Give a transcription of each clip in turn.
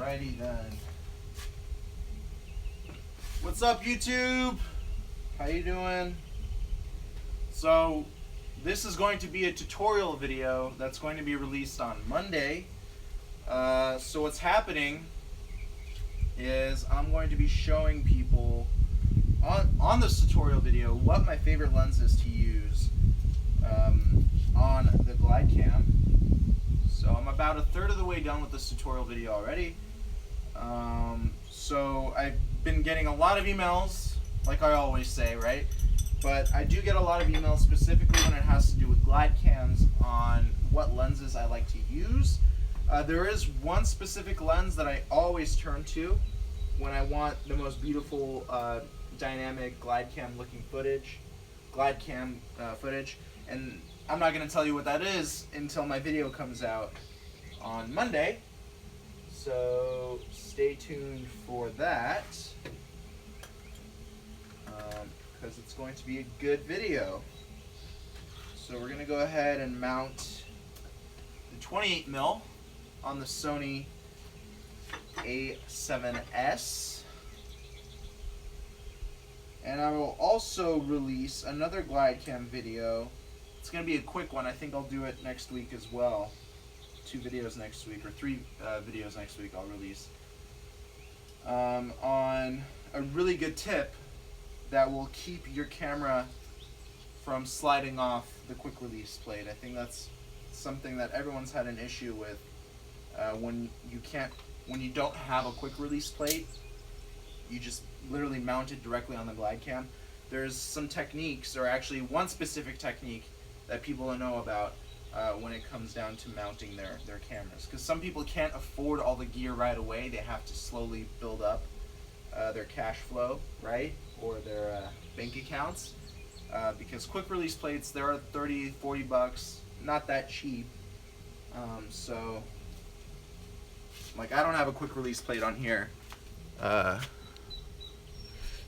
Alrighty then. What's up, YouTube? How you doing? So this is going to be a tutorial video that's going to be released on Monday. So what's happening is I'm going to be showing people on this tutorial video what my favorite lens is to use on the glide cam. So I'm about a third of the way done with this tutorial video already. So I've been getting a lot of emails, like I always say, right? But I do get a lot of emails specifically when it has to do with glide cams on what lenses I like to use. There is one specific lens that I always turn to when I want the most beautiful dynamic glide cam looking footage, and I'm not going to tell you what that is until my video comes out on Monday. So stay tuned for that, because it's going to be a good video. So we're going to go ahead and mount the 28mm on the Sony A7S. And I will also release another glide cam video. It's going to be a quick one. I think I'll do it next week as well. 2 videos next week, or 3 videos next week I'll release. On a really good tip that will keep your camera from sliding off the quick release plate. I think that's something that everyone's had an issue with when you don't have a quick release plate. You just literally mount it directly on the glide cam. There's some techniques, or actually one specific technique that people don't know about when it comes down to mounting their cameras. Because some people can't afford all the gear right away. They have to slowly build up their cash flow, right? Or their bank accounts. Because quick release plates, they're 30, 40 bucks, not that cheap. So, like, I don't have a quick release plate on here. Yeah,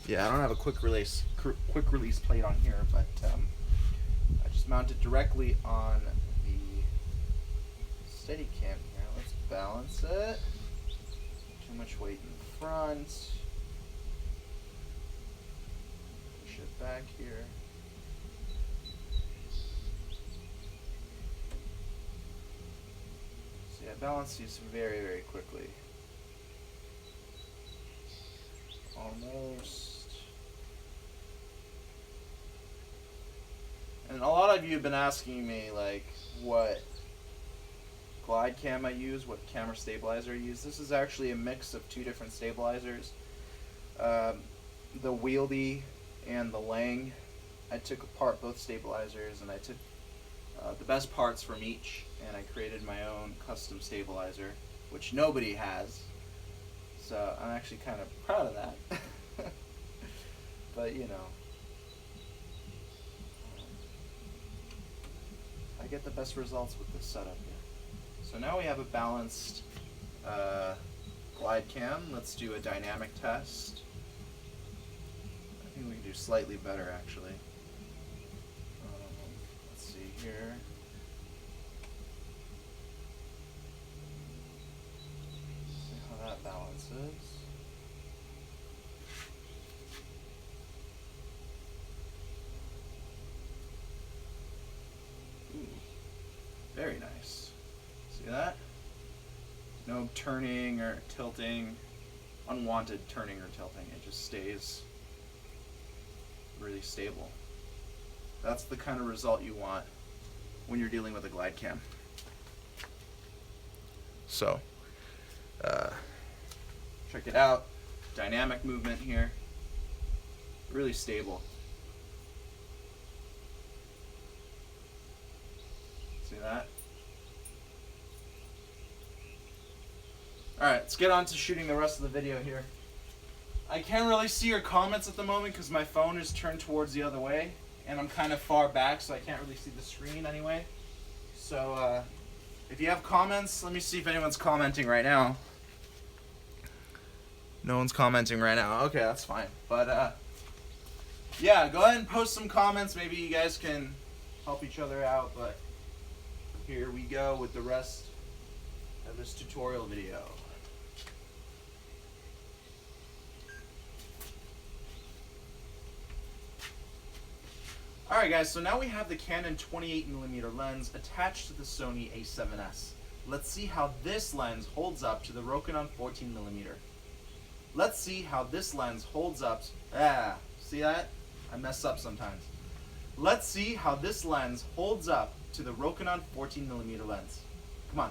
I don't have a quick release plate on here, but I just mount it directly on the Steadicam here. Let's balance it. Too much weight in the front. Push it back here. See, I balance these very, very quickly. Almost. And a lot of you have been asking me, like, what glide cam I use, what camera stabilizer I use. This is actually a mix of 2 different stabilizers. The Wieldy and the Lang. I took apart both stabilizers, and I took the best parts from each, and I created my own custom stabilizer, which nobody has. So I'm actually kind of proud of that. But, you know, I get the best results with this setup here. So now we have a balanced glide cam. Let's do a dynamic test. I think we can do slightly better, actually. Let's see here. See how that balances. Very nice. See that? No turning or tilting, unwanted turning or tilting. It just stays really stable. That's the kind of result you want when you're dealing with a glide cam. So, check it out. Dynamic movement here. Really stable. See that? Alright, let's get on to shooting the rest of the video here. I can't really see your comments at the moment because my phone is turned towards the other way, and I'm kind of far back, so I can't really see the screen anyway. So, if you have comments, let me see if anyone's commenting right now. No one's commenting right now. Okay, that's fine. But, yeah, go ahead and post some comments. Maybe you guys can help each other out, but here we go with the rest of this tutorial video. Alright guys, so now we have the Canon 28mm lens attached to the Sony a7S. Let's see how this lens holds up to the Rokinon 14mm. Let's see how this lens holds up. See that? I mess up sometimes. Let's see how this lens holds up to the Rokinon 14mm lens. Come on.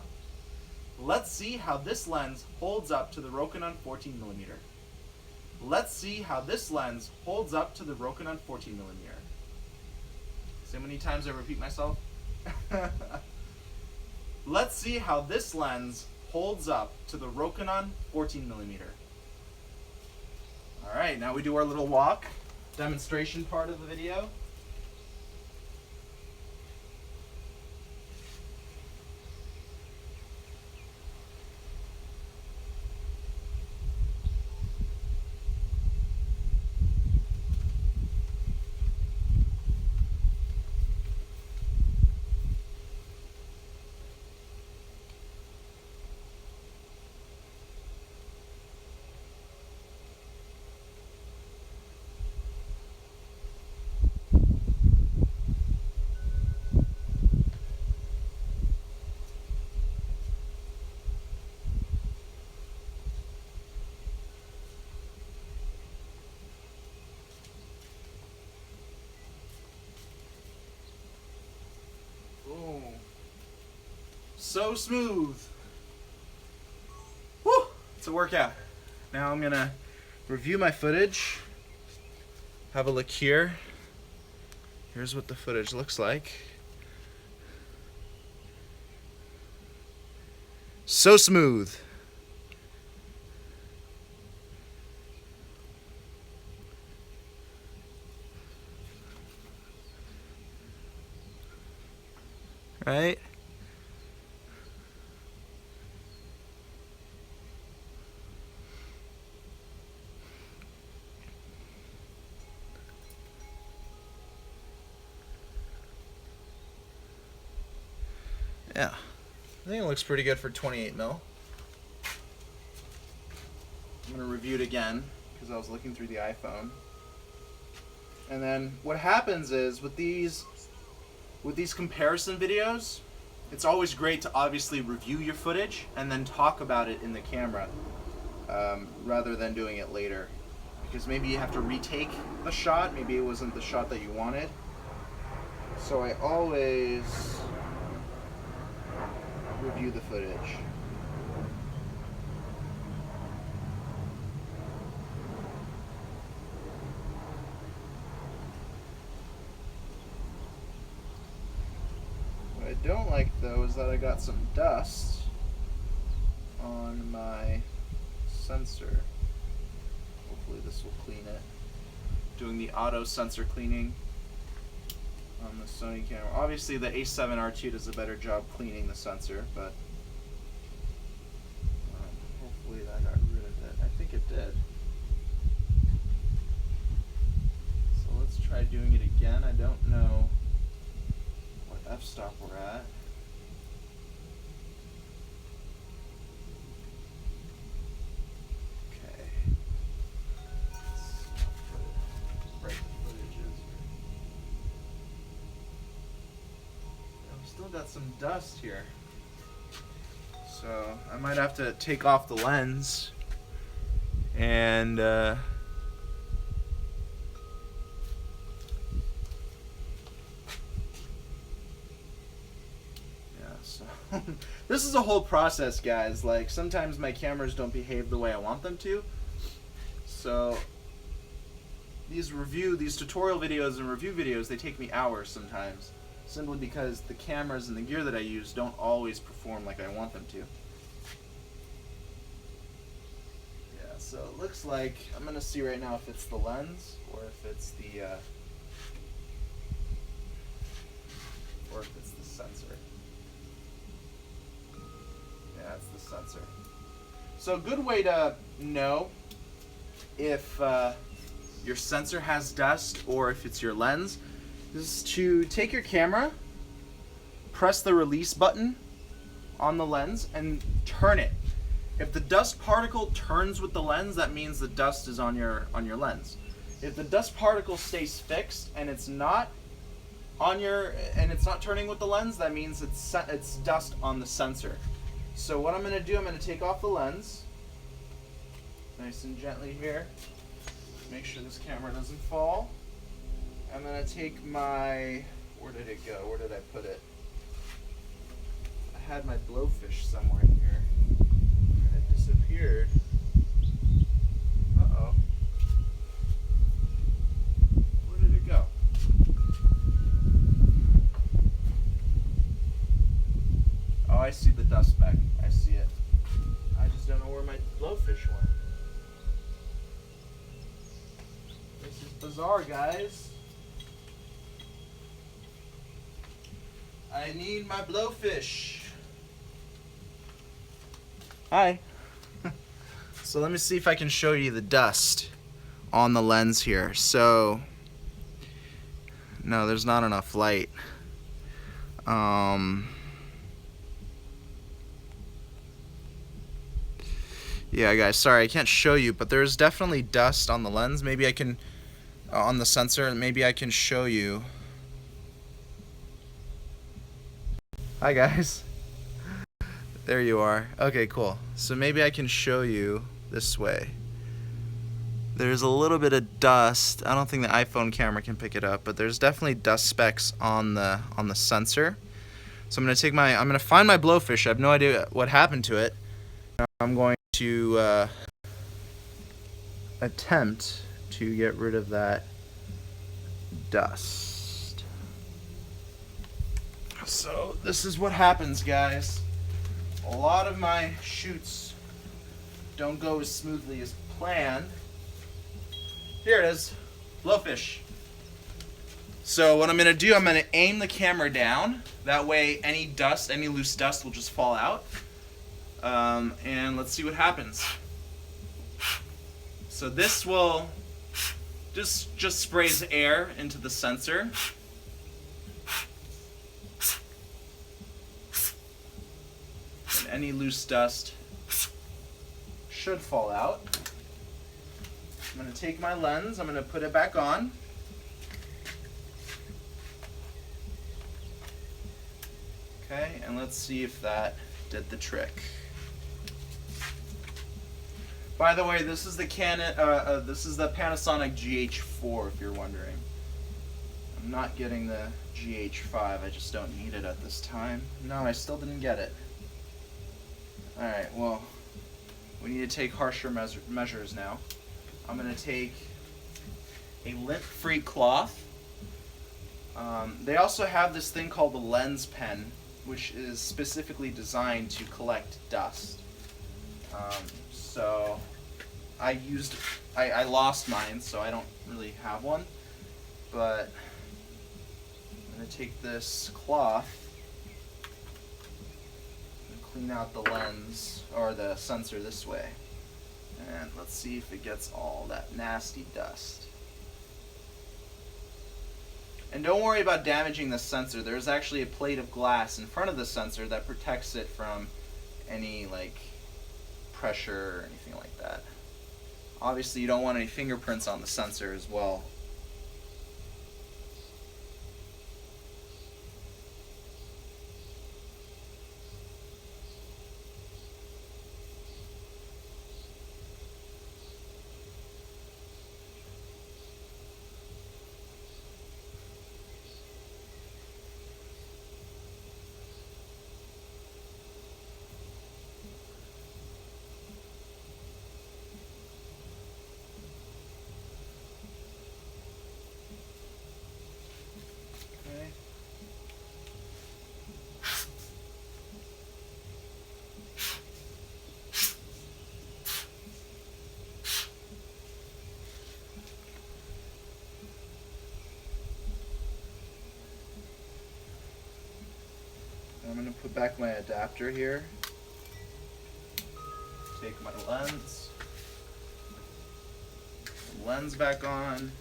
Let's see how this lens holds up to the Rokinon 14mm. Let's see how this lens holds up to the Rokinon 14mm. See how many times I repeat myself? Let's see how this lens holds up to the Rokinon 14mm. Alright, now we do our little walk demonstration part of the video. So smooth. Woo! It's a workout. Now I'm gonna review my footage. Have a look here. Here's what the footage looks like. So smooth. Right? Yeah, I think it looks pretty good for 28mm. I'm going to review it again because I was looking through the iPhone. And then what happens is with these comparison videos, it's always great to obviously review your footage and then talk about it in the camera rather than doing it later. Because maybe you have to retake the shot, maybe it wasn't the shot that you wanted. So I always review the footage. What I don't like though is that I got some dust on my sensor. Hopefully this will clean it. Doing the auto sensor cleaning on the Sony camera. Obviously the A7R2 does a better job cleaning the sensor, but hopefully that got rid of it. I think it did. So let's try doing it again. I don't know what f-stop we're at. Got some dust here, so I might have to take off the lens and yeah, so this is a whole process, guys. Like sometimes my cameras don't behave the way I want them to, so these tutorial videos and review videos, they take me hours sometimes. Simply because the cameras and the gear that I use don't always perform like I want them to. Yeah, so it looks like, I'm going to see right now if it's the lens or if it's the sensor. Yeah, it's the sensor. So a good way to know if your sensor has dust or if it's your lens is to take your camera, press the release button on the lens, and turn it. If the dust particle turns with the lens, that means the dust is on your lens. If the dust particle stays fixed and it's not, and it's not turning with the lens, that means it's dust on the sensor. So what I'm going to do, I'm going to take off the lens, nice and gently here. Make sure this camera doesn't fall. I'm going to take my, where did it go? Where did I put it? I had my blowfish somewhere here. It disappeared. Uh-oh. Where did it go? Oh, I see the dust speck. I see it. I just don't know where my blowfish went. This is bizarre, guys. I need my blowfish. Hi. So let me see if I can show you the dust on the lens here. So, no, there's not enough light. Yeah, guys, sorry, I can't show you, but there's definitely dust on the lens. Maybe I can, on the sensor, maybe I can show you. Hi, guys. There you are. Okay, cool. So maybe I can show you this way. There's a little bit of dust. I don't think the iPhone camera can pick it up, but there's definitely dust specks on the sensor. So I'm gonna find my blowfish. I have no idea what happened to it. I'm going to attempt to get rid of that dust. So this is what happens, guys. A lot of my shoots don't go as smoothly as planned. Here it is, blowfish. So what I'm gonna do, I'm gonna aim the camera down. That way any dust, any loose dust will just fall out. And let's see what happens. So this will just sprays air into the sensor. And any loose dust should fall out. I'm going to take my lens, I'm going to put it back on. Okay, and let's see if that did the trick. By the way, this is the Panasonic GH4, if you're wondering. I'm not getting the GH5, I just don't need it at this time. No, I still didn't get it. Alright, well, we need to take harsher measures now. I'm going to take a lint-free cloth. They also have this thing called the lens pen, which is specifically designed to collect dust. So I lost mine, so I don't really have one. But I'm going to take this cloth and clean out the lens, or the sensor this way. And let's see if it gets all that nasty dust. And don't worry about damaging the sensor. There's actually a plate of glass in front of the sensor that protects it from any pressure or anything like that. Obviously you don't want any fingerprints on the sensor as well. I'm going to put back my adapter here. Take my lens back on.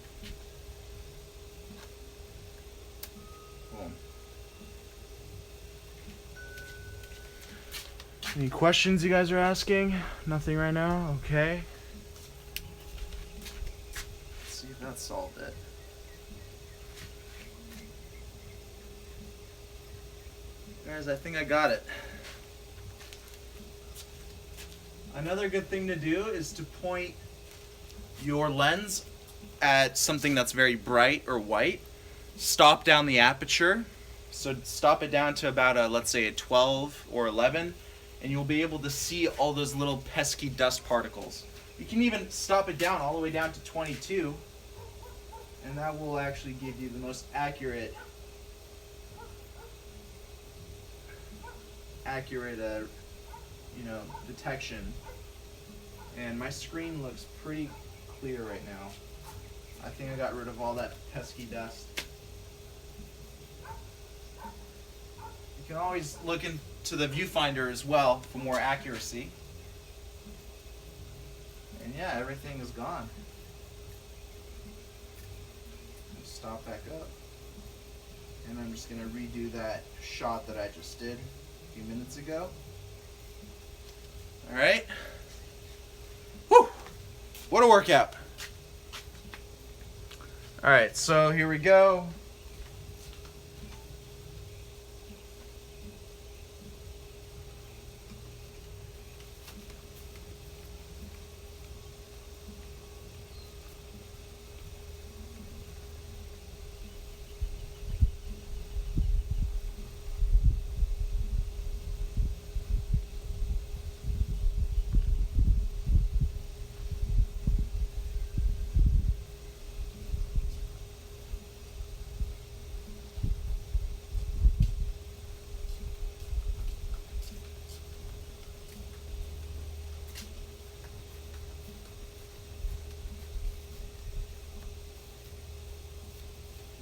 Boom. Any questions you guys are asking? Nothing right now? Okay. Let's see if that solved it. Guys, I think I got it. Another good thing to do is to point your lens at something that's very bright or white. Stop down the aperture. So stop it down to about a, let's say a 12 or 11, and you'll be able to see all those little pesky dust particles. You can even stop it down all the way down to 22, and that will actually give you the most accurate detection. And my screen looks pretty clear right now. I think I got rid of all that pesky dust. You can always look into the viewfinder as well for more accuracy. And yeah, everything is gone. Stop back up. And I'm just going to redo that shot that I just did a few minutes ago. Alright. Whew! What a workout. Alright, so here we go.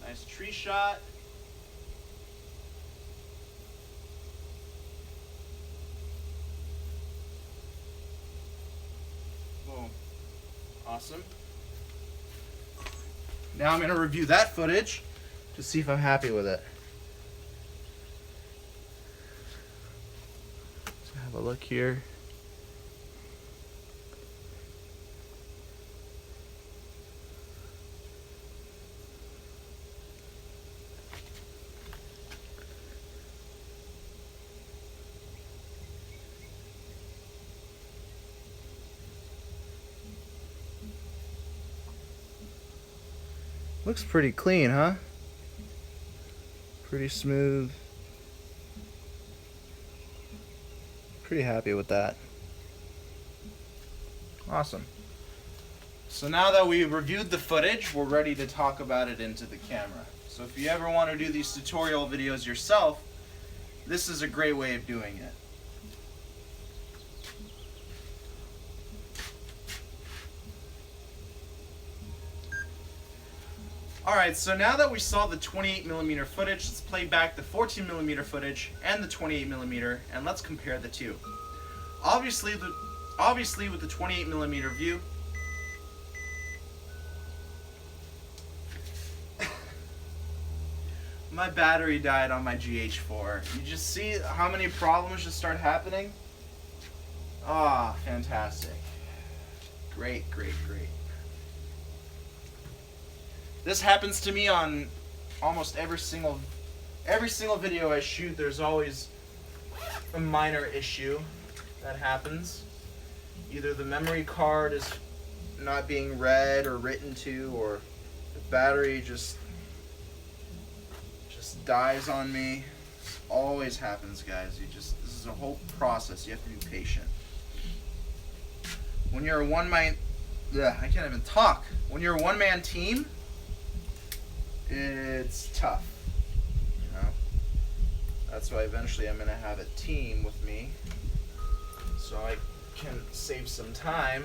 Nice tree shot. Boom. Awesome. Now I'm going to review that footage to see if I'm happy with it. Let's have a look here. Looks pretty clean, huh? Pretty smooth. Pretty happy with that. Awesome. So now that we've reviewed the footage, we're ready to talk about it into the camera. So if you ever want to do these tutorial videos yourself, this is a great way of doing it. Alright, so now that we saw the 28mm footage, let's play back the 14mm footage and the 28mm, and let's compare the two. Obviously with the 28mm view, my battery died on my GH4. You just see how many problems just start happening? Ah, fantastic. Great, great, great. This happens to me on almost every single video I shoot. There's always a minor issue that happens. Either the memory card is not being read or written to, or the battery just dies on me. This always happens, guys. This is a whole process. You have to be patient. When you're a one-man, I can't even talk. When you're a one-man team, it's tough, you know. That's why eventually I'm going to have a team with me, so I can save some time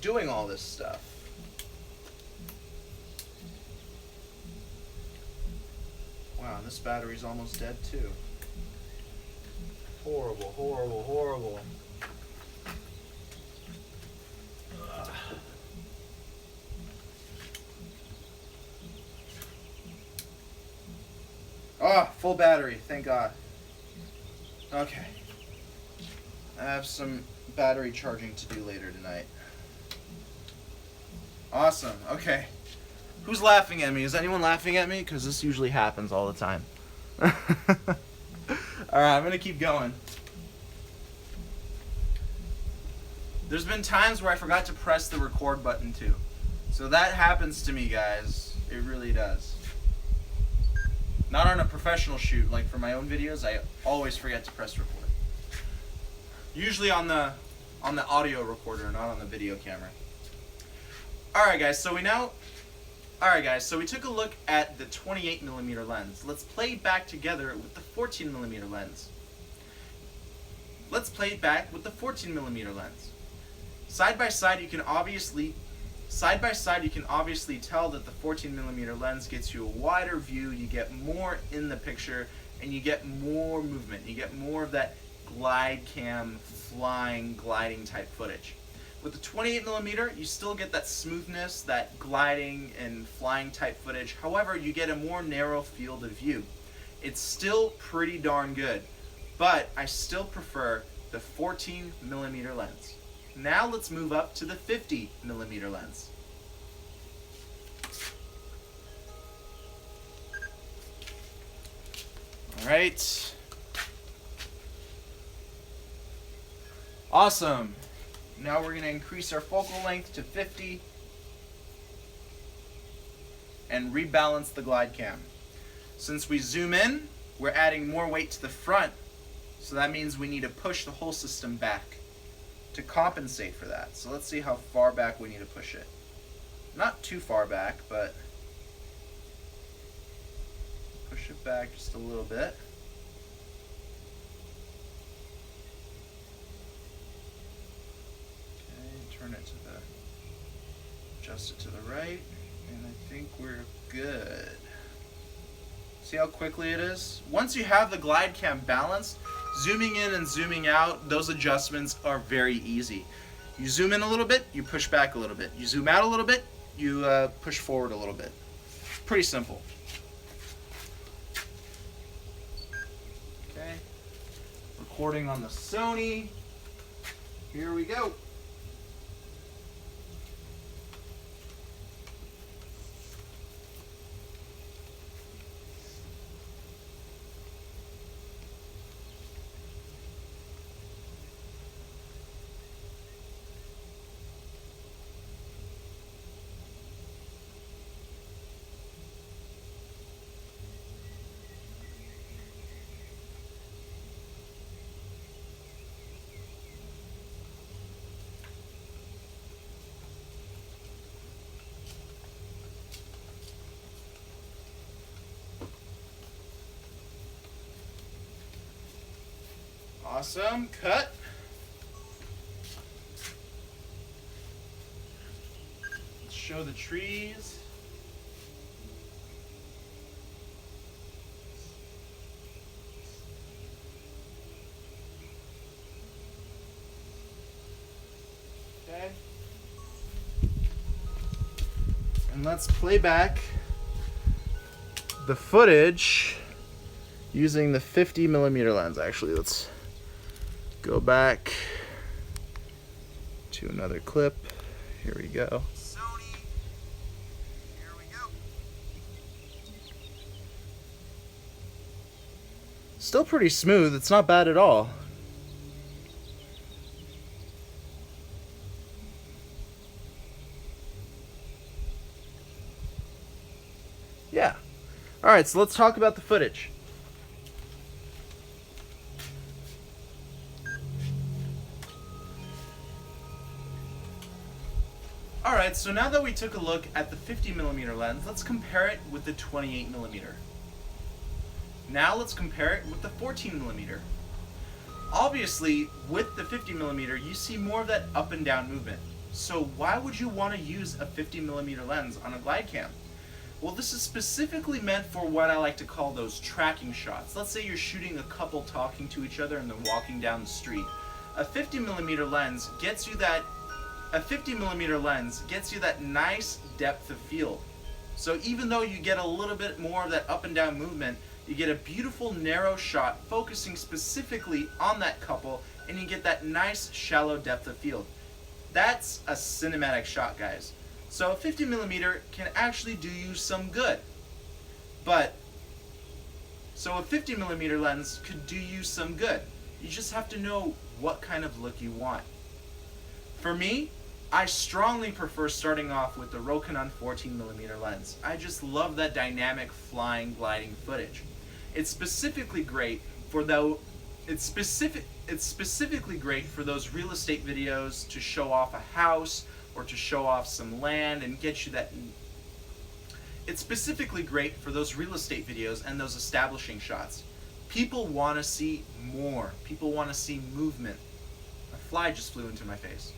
doing all this stuff. Wow, this battery's almost dead too. Horrible, horrible, horrible. Oh, full battery, thank God. Okay. I have some battery charging to do later tonight. Awesome, okay. Who's laughing at me? Is anyone laughing at me? Because this usually happens all the time. Alright, I'm gonna keep going. There's been times where I forgot to press the record button too. So that happens to me, guys. It really does. Not on a professional shoot, like for my own videos, I always forget to press record. Usually on the audio recorder, not on the video camera. Alright guys, so we took a look at the 28mm lens. Let's play it back together with the 14mm lens. Let's play it back with the 14mm lens. Side by side you can obviously tell that the 14mm lens gets you a wider view, you get more in the picture, and you get more movement. You get more of that glide cam, flying, gliding type footage. With the 28mm, you still get that smoothness, that gliding and flying type footage. However, you get a more narrow field of view. It's still pretty darn good, but I still prefer the 14mm lens. Now let's move up to the 50mm lens. Alright. Awesome. Now we're going to increase our focal length to 50 and rebalance the glide cam. Since we zoom in, we're adding more weight to the front, so that means we need to push the whole system back to compensate for that. So let's see how far back we need to push it. Not too far back, but push it back just a little bit. Okay, turn it to adjust it to the right, and I think we're good. See how quickly it is? Once you have the glide cam balanced, zooming in and zooming out, those adjustments are very easy. You zoom in a little bit, you push back a little bit. You zoom out a little bit, you push forward a little bit. Pretty simple. Okay. Recording on the Sony. Here we go. Awesome, cut. Let's show the trees. Okay. And let's play back the footage using the 50mm lens. Actually, let's go back to another clip. Here we go. Sony. Here we go. Still pretty smooth. It's not bad at all. Yeah. All right, so let's talk about the footage. Alright, so now that we took a look at the 50mm lens, let's compare it with the 28mm. Now let's compare it with the 14mm. Obviously, with the 50mm, you see more of that up and down movement. So why would you want to use a 50mm lens on a glide cam? Well, this is specifically meant for what I like to call those tracking shots. Let's say you're shooting a couple talking to each other and they're walking down the street. A 50mm lens gets you that nice depth of field. So even though you get a little bit more of that up and down movement, you get a beautiful narrow shot focusing specifically on that couple, and you get that nice shallow depth of field. That's a cinematic shot, guys. So a 50mm can actually do you some good. But So a 50mm lens could do you some good. You just have to know what kind of look you want. For me, I strongly prefer starting off with the Rokinon 14mm lens. I just love that dynamic flying, gliding footage. It's specifically great for it's specifically great for those real estate videos to show off a house or to show off some land and get you that. It's specifically great for those real estate videos and those establishing shots. People want to see more. People want to see movement. A fly just flew into my face.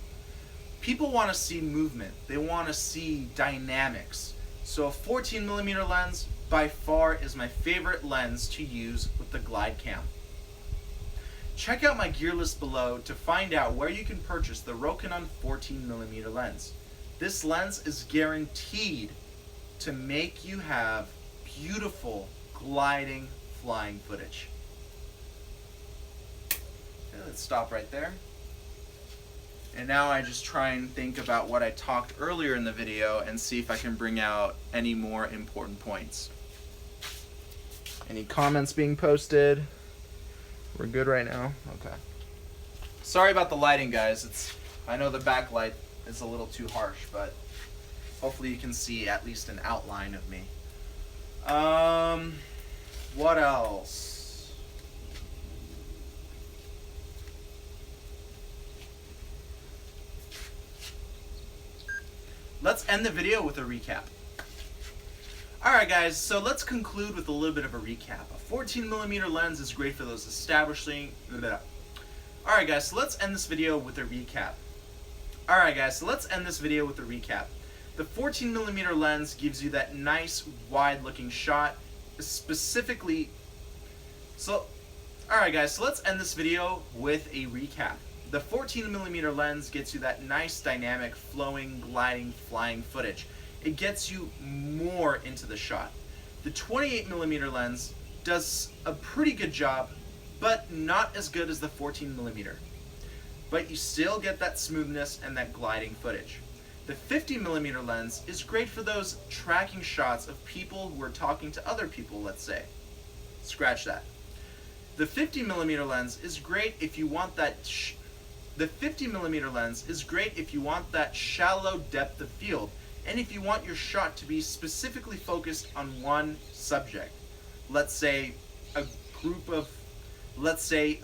People want to see movement. They want to see dynamics. So a 14mm lens by far is my favorite lens to use with the Glide Cam. Check out my gear list below to find out where you can purchase the Rokinon 14mm lens. This lens is guaranteed to make you have beautiful gliding flying footage. Okay, let's stop right there. And now I just try and think about what I talked earlier in the video and see if I can bring out any more important points. Any comments being posted? We're good right now? Okay. Sorry about the lighting, guys. I know the backlight is a little too harsh, but hopefully you can see at least an outline of me. What else? Let's end the video with a recap. Alright guys, so let's conclude with a little bit of a recap. A 14mm lens is great for those establishing... Alright guys, so let's end this video with a recap. The 14mm lens gives you that nice wide looking shot, specifically... Alright guys, so let's end this video with a recap. The 14mm lens gets you that nice dynamic, flowing, gliding, flying footage. It gets you more into the shot. The 28mm lens does a pretty good job, but not as good as the 14mm. But you still get that smoothness and that gliding footage. The 50mm lens is great for those tracking shots of people who are talking to other people, let's say. Scratch that. The 50mm lens is great if you want that shallow depth of field, and if you want your shot to be specifically focused on one subject. Let's say a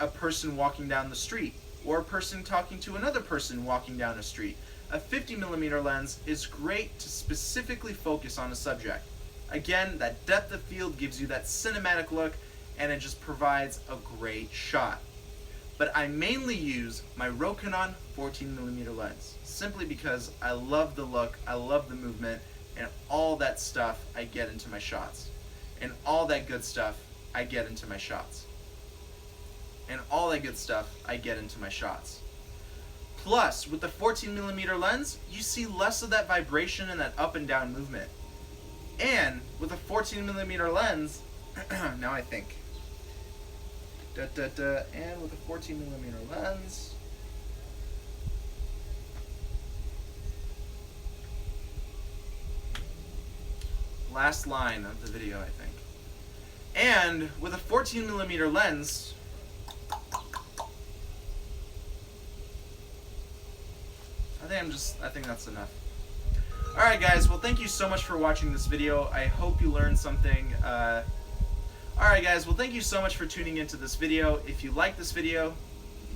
person walking down the street, or a person talking to another person walking down a street. A 50mm lens is great to specifically focus on a subject. Again, that depth of field gives you that cinematic look, and it just provides a great shot. But I mainly use my Rokinon 14mm lens, simply because I love the look, I love the movement, and all that stuff I get into my shots. And all that good stuff I get into my shots. Plus, with the 14mm lens, you see less of that vibration and that up and down movement. And with a 14mm lens, now I think. And with a 14mm lens, last line of the video, I think. And with a 14mm lens, I think that's enough. Alright guys, well thank you so much for watching this video. I hope you learned something. Alright guys, well thank you so much for tuning into this video. If you like this video,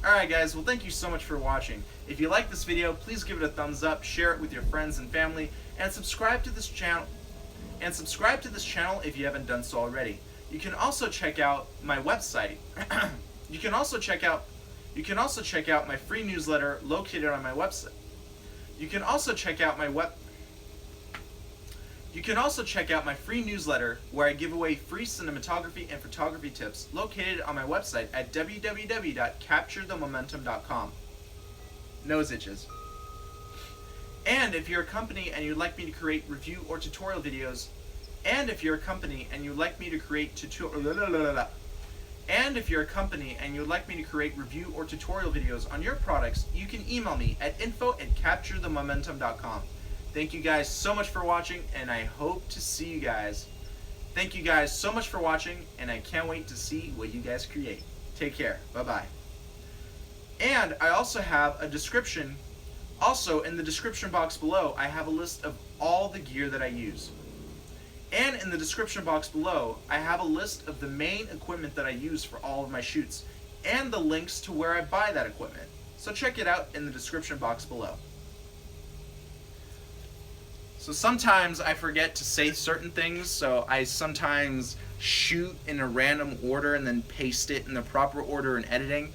alright guys, well thank you so much for watching. If you like this video, please give it a thumbs up, share it with your friends and family, and subscribe to this channel. If you haven't done so already. You can also check out my website. You can also check out my free newsletter located on my website. You can also check out my free newsletter where I give away free cinematography and photography tips located on my website at www.capturethemomentum.com. Nose itches. And if you're a company and you'd like me to create review or tutorial videos, on your products, you can email me at info@capturethemomentum.com. Thank you guys so much for watching, and I hope to see you guys Thank you guys so much for watching, and I can't wait to see what you guys create. Take care. Bye-bye. And I also have a description. Also, in the description box below, I have a list of all the gear that I use. And in the description box below, I have a list of the main equipment that I use for all of my shoots, and the links to where I buy that equipment. So check it out in the description box below. So sometimes I forget to say certain things, so I sometimes shoot in a random order and then paste it in the proper order in editing.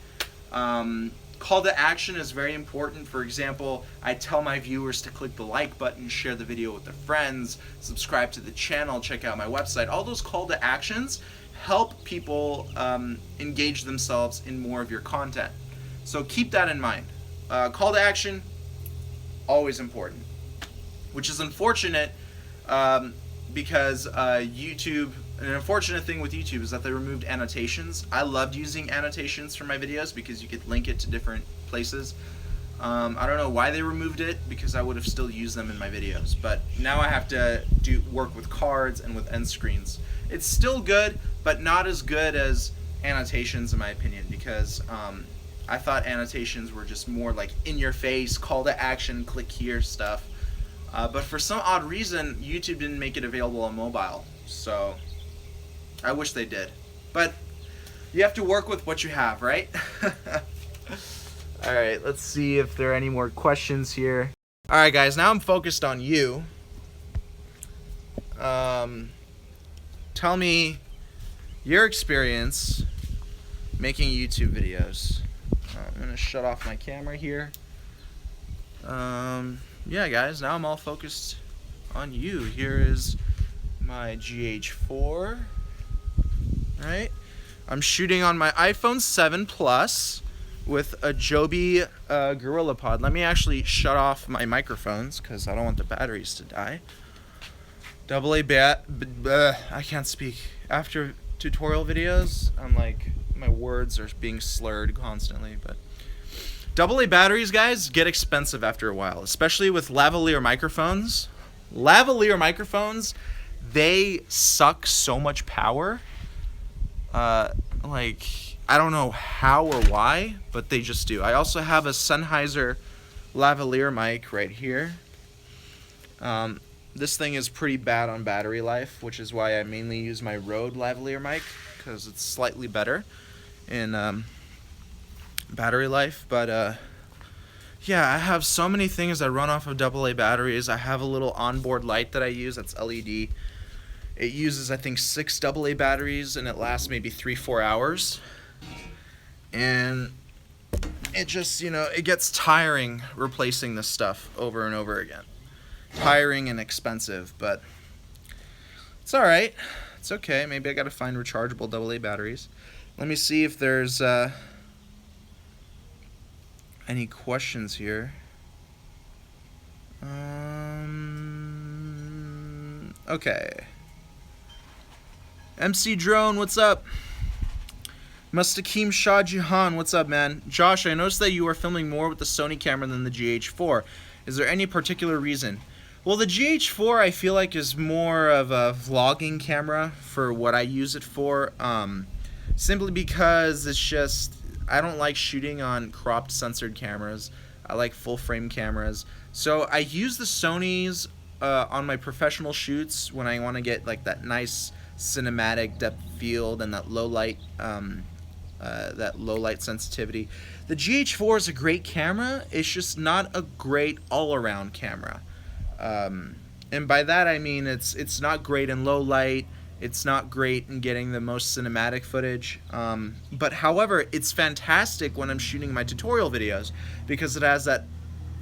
Call to action is very important. For example, I tell my viewers to click the like button, share the video with their friends, subscribe to the channel, check out my website. All those call to actions help people engage themselves in more of your content. So keep that in mind. Call to action, always important. Which is unfortunate because YouTube, an unfortunate thing with YouTube is that they removed annotations. I loved using annotations for my videos because you could link it to different places. I don't know why they removed it, because I would have still used them in my videos. But now I have to work with cards and with end screens. It's still good, but not as good as annotations in my opinion, because I thought annotations were just more like in your face, call to action, click here stuff. But for some odd reason, YouTube didn't make it available on mobile, so I wish they did. But you have to work with what you have, right? Alright, let's see if there are any more questions here. Alright guys, now I'm focused on you. Tell me your experience making YouTube videos. I'm going to shut off my camera here. Yeah guys, now I'm all focused on you. Here is my GH4, right? I'm shooting on my iPhone 7 Plus with a Joby Gorilla Pod. Let me actually shut off my microphones because I don't want the batteries to die. I can't speak. After tutorial videos, I'm like, my words are being slurred constantly, but AA batteries, guys, get expensive after a while, especially with lavalier microphones. Lavalier microphones, they suck so much power. Like, I don't know how or why, but they just do. I also have a Sennheiser lavalier mic right here. This thing is pretty bad on battery life, which is why I mainly use my Rode lavalier mic, because it's slightly better in battery life. But yeah, I have so many things that run off of AA batteries. I have a little onboard light that I use that's LED. It uses, I think, 6 AA batteries, and it lasts maybe 3-4 hours. And it just, you know, it gets tiring replacing this stuff over and over again. Tiring and expensive, but it's alright. It's okay. Maybe I gotta find rechargeable AA batteries. Let me see if there's any questions here. Okay. MC Drone, what's up? Mustakim Shah Jihan, what's up, man? Josh, I noticed that you are filming more with the Sony camera than the GH4. Is there any particular reason? Well, the GH4 I feel like is more of a vlogging camera for what I use it for. Simply because it's just, I don't like shooting on cropped censored cameras. I like full frame cameras. So I use the Sonys on my professional shoots when I want to get like that nice cinematic depth of field and that low light sensitivity. The GH4 is a great camera. It's just not a great all-around camera. And by that I mean it's not great in low light. It's not great in getting the most cinematic footage, but however, it's fantastic when I'm shooting my tutorial videos because it has that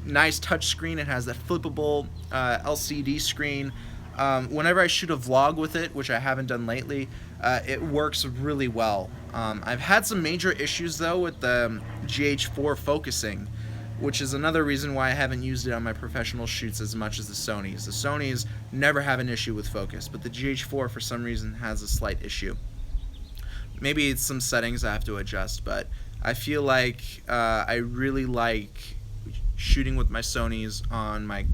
nice touch screen. It has that flippable LCD screen. Whenever I shoot a vlog with it, which I haven't done lately, it works really well. I've had some major issues though with the GH4 focusing, which is another reason why I haven't used it on my professional shoots as much as the Sonys. The Sonys never have an issue with focus, but the GH4 for some reason has a slight issue. Maybe it's some settings I have to adjust, but I feel like I really like shooting with my Sonys on my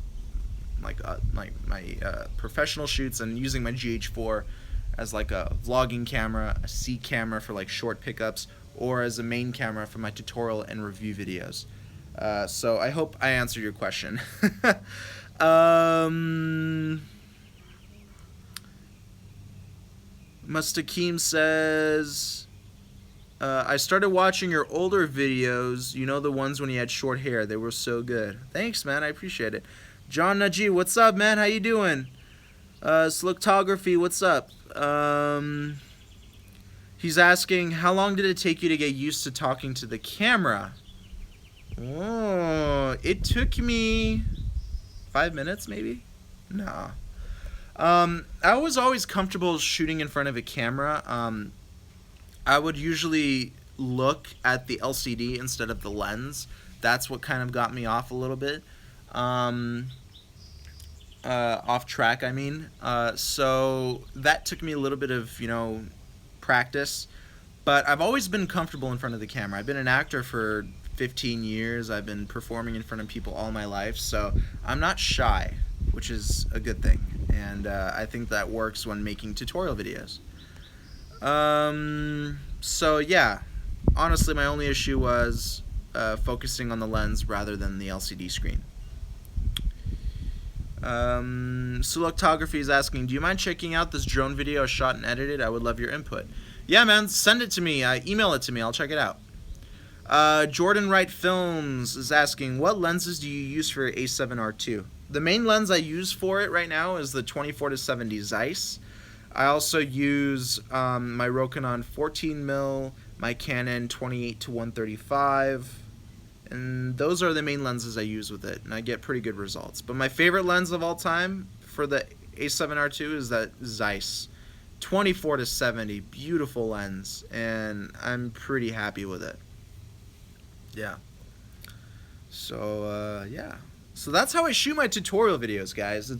professional shoots, and using my GH4 as like a vlogging camera, a C camera for like short pickups, or as a main camera for my tutorial and review videos. So I hope I answered your question. Mustakim says, I started watching your older videos, you know, the ones when you had short hair. They were so good. Thanks, man. I appreciate it. John Najee, what's up, man? How you doing? Sliktography, what's up? He's asking, how long did it take you to get used to talking to the camera? Oh, it took me 5 minutes, maybe? No. I was always comfortable shooting in front of a camera. I would usually look at the LCD instead of the lens. That's what kind of got me off a little bit. Off track, I mean. So that took me a little bit of, practice. But I've always been comfortable in front of the camera. I've been an actor for 15 years. I've been performing in front of people all my life. So I'm not shy, which is a good thing. And I think that works when making tutorial videos. So yeah, honestly, my only issue was focusing on the lens rather than the LCD screen. Selektography is asking, do you mind checking out this drone video I shot and edited? I would love your input. Yeah, man, send it to me. Email it to me. I'll check it out. Jordan Wright Films is asking, what lenses do you use for A7R2? The main lens I use for it right now is the 24-70 Zeiss. I also use my Rokinon 14mm, my Canon 28-135, and those are the main lenses I use with it, and I get pretty good results. But my favorite lens of all time for the A7R2 is that Zeiss 24-70, beautiful lens, and I'm pretty happy with it. Yeah. So yeah. So that's how I shoot my tutorial videos, guys.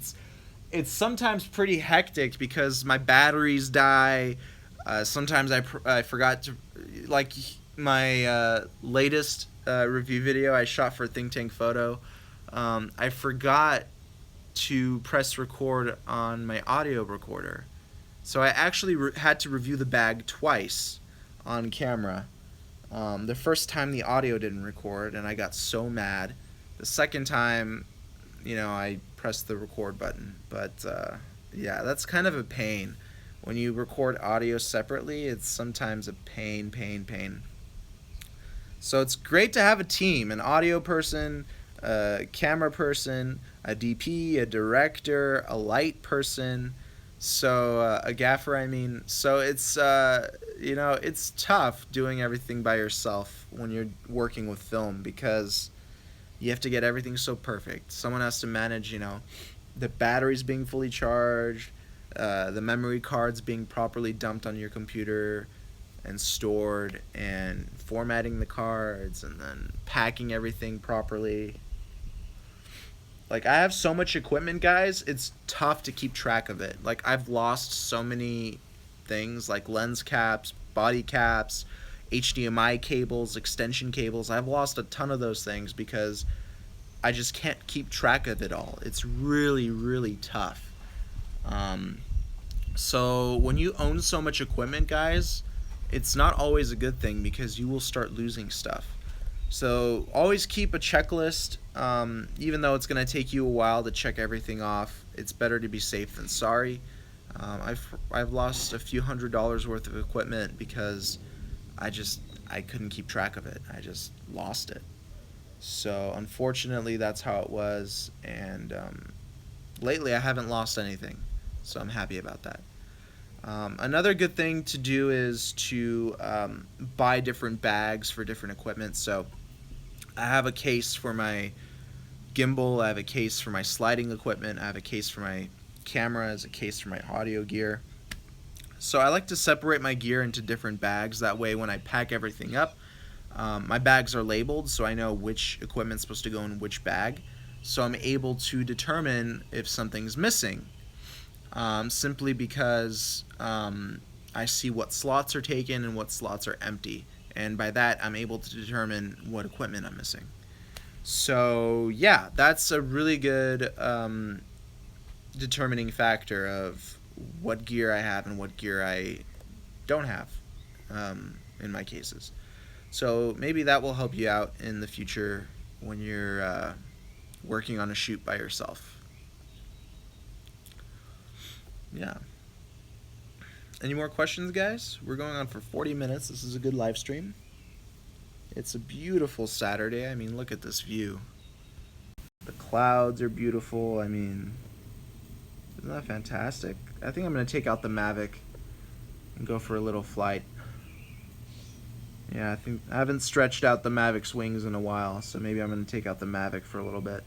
It's sometimes pretty hectic because my batteries die. Sometimes I forgot to, like my latest review video I shot for Think Tank Photo. I forgot to press record on my audio recorder. So I actually had to review the bag twice on camera. The first time the audio didn't record and I got so mad. The second time, I pressed the record button. But yeah, that's kind of a pain. When you record audio separately, it's sometimes a pain. So it's great to have a team, an audio person, a camera person, a DP, a director, a light person, so a gaffer, I mean. So it's, it's tough doing everything by yourself when you're working with film because you have to get everything so perfect. Someone has to manage, the batteries being fully charged, the memory cards being properly dumped on your computer and stored, and formatting the cards, and then packing everything properly. Like, I have so much equipment, guys, it's tough to keep track of it. Like, I've lost so many things, like lens caps, body caps, HDMI cables, extension cables. I've lost a ton of those things because I just can't keep track of it all. It's really, really tough. So when you own so much equipment, guys, it's not always a good thing because you will start losing stuff. So always keep a checklist. Even though it's going to take you a while to check everything off, it's better to be safe than sorry. I've lost a few $100s worth of equipment because I couldn't keep track of it. I just lost it. So unfortunately, that's how it was. And lately, I haven't lost anything, so I'm happy about that. Another good thing to do is to buy different bags for different equipment. So I have a case for my gimbal, I have a case for my sliding equipment, I have a case for my cameras, a case for my audio gear. So I like to separate my gear into different bags. That way when I pack everything up, my bags are labeled so I know which equipment's supposed to go in which bag. So I'm able to determine if something's missing. Simply because I see what slots are taken and what slots are empty. And by that, I'm able to determine what equipment I'm missing. So yeah, that's a really good determining factor of what gear I have and what gear I don't have in my cases. So maybe that will help you out in the future when you're working on a shoot by yourself. Yeah. Any more questions, guys? We're going on for 40 minutes. This is a good live stream. It's a beautiful Saturday. I mean, look at this view. The clouds are beautiful. I mean, isn't that fantastic? I think I'm going to take out the Mavic and go for a little flight. Yeah, I think I haven't stretched out the Mavic's wings in a while, so maybe I'm going to take out the Mavic for a little bit.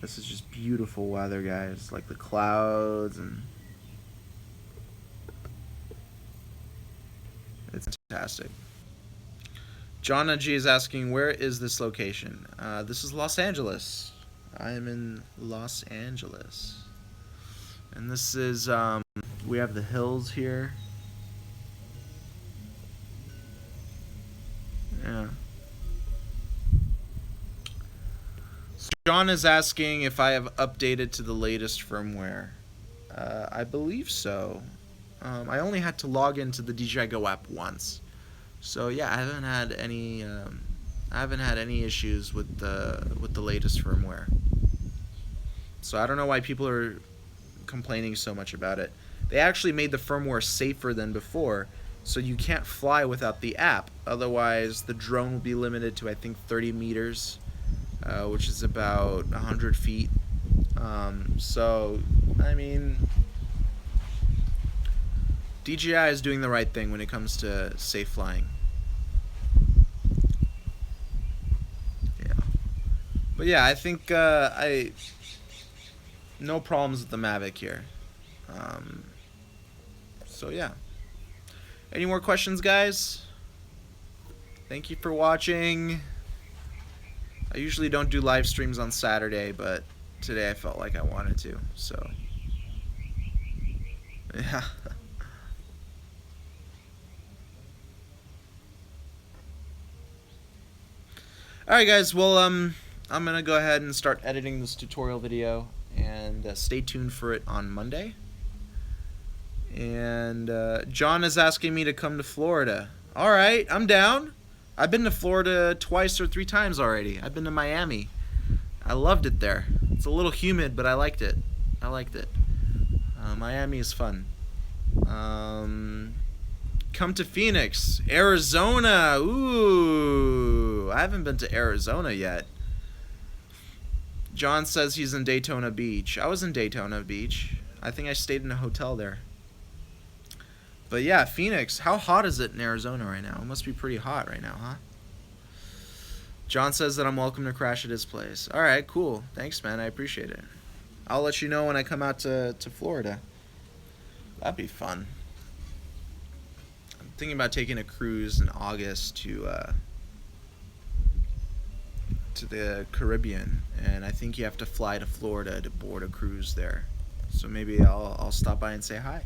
This is just beautiful weather, guys. Like the clouds, and it's fantastic. John G is asking, where is this location? This is Los Angeles. I am in Los Angeles. And this is, we have the hills here. Yeah. So John is asking if I have updated to the latest firmware. I believe so. I only had to log into the DJI Go app once. So yeah, I haven't had any issues with the latest firmware. So I don't know why people are complaining so much about it. They actually made the firmware safer than before, so you can't fly without the app. Otherwise, the drone will be limited to, I think, 30 meters, which is about 100 feet. So, I mean, DJI is doing the right thing when it comes to safe flying. Yeah. But yeah, I think no problems with the Mavic here. So yeah. Any more questions, guys? Thank you for watching. I usually don't do live streams on Saturday, but today I felt like I wanted to, so yeah. Alright guys, well I'm gonna go ahead and start editing this tutorial video, and stay tuned for it on Monday. And John is asking me to come to Florida. Alright, I'm down. I've been to Florida twice or 3 times already. I've been to Miami. I loved it there. It's a little humid, but I liked it. Miami is fun. Come to Phoenix, Arizona. Ooh, I haven't been to Arizona yet. John says he's in Daytona Beach. I was in Daytona Beach. I think I stayed in a hotel there. But yeah, Phoenix. How hot is it in Arizona right now? It must be pretty hot right now, huh? John says that I'm welcome to crash at his place. Alright, cool. Thanks, man. I appreciate it. I'll let you know when I come out to Florida. That'd be fun. I'm thinking about taking a cruise in August to the Caribbean, and I think you have to fly to Florida to board a cruise there. So maybe I'll stop by and say hi.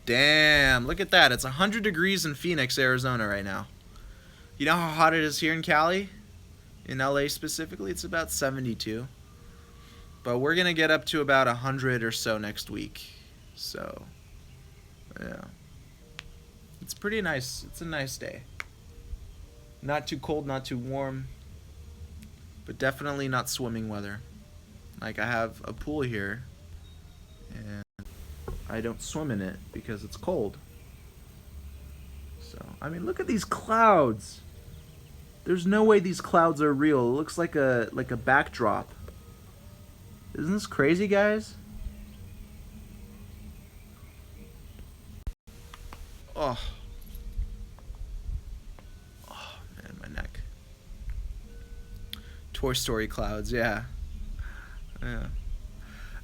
Damn, look at that. It's 100 degrees in Phoenix, Arizona right now. You know how hot it is here in Cali? In LA specifically, it's about 72. But we're going to get up to about 100 or so next week. So, yeah. It's pretty nice. It's a nice day. Not too cold, not too warm. But definitely not swimming weather. Like, I have a pool here, and I don't swim in it because it's cold. So, I mean, look at these clouds. There's no way these clouds are real. It looks like a backdrop. Isn't this crazy, guys? Oh. Oh, man, my neck. Toy Story clouds, yeah. Yeah.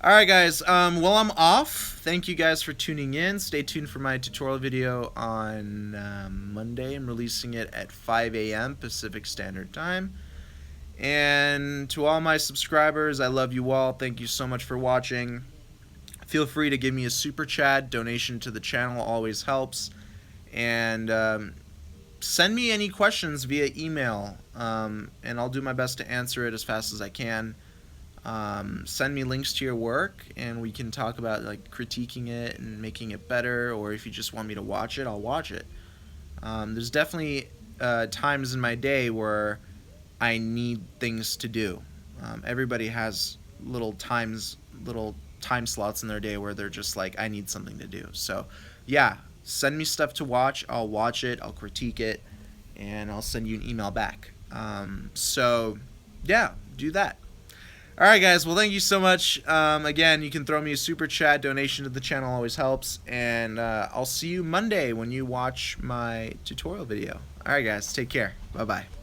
Alright guys, well I'm off. Thank you guys for tuning in. Stay tuned for my tutorial video on Monday. I'm releasing it at 5 a.m. Pacific Standard Time. And to all my subscribers, I love you all. Thank you so much for watching. Feel free to give me a super chat. Donation to the channel always helps. And send me any questions via email, and I'll do my best to answer it as fast as I can. Send me links to your work, and we can talk about like critiquing it and making it better. Or if you just want me to watch it, I'll watch it. There's definitely times in my day where I need things to do. Everybody has little time slots in their day where they're just like, I need something to do. So, yeah, send me stuff to watch. I'll watch it. I'll critique it, and I'll send you an email back. So, yeah, do that. All right, guys. Well, thank you so much. Again, you can throw me a super chat. Donation to the channel always helps. And I'll see you Monday when you watch my tutorial video. All right, guys. Take care. Bye-bye.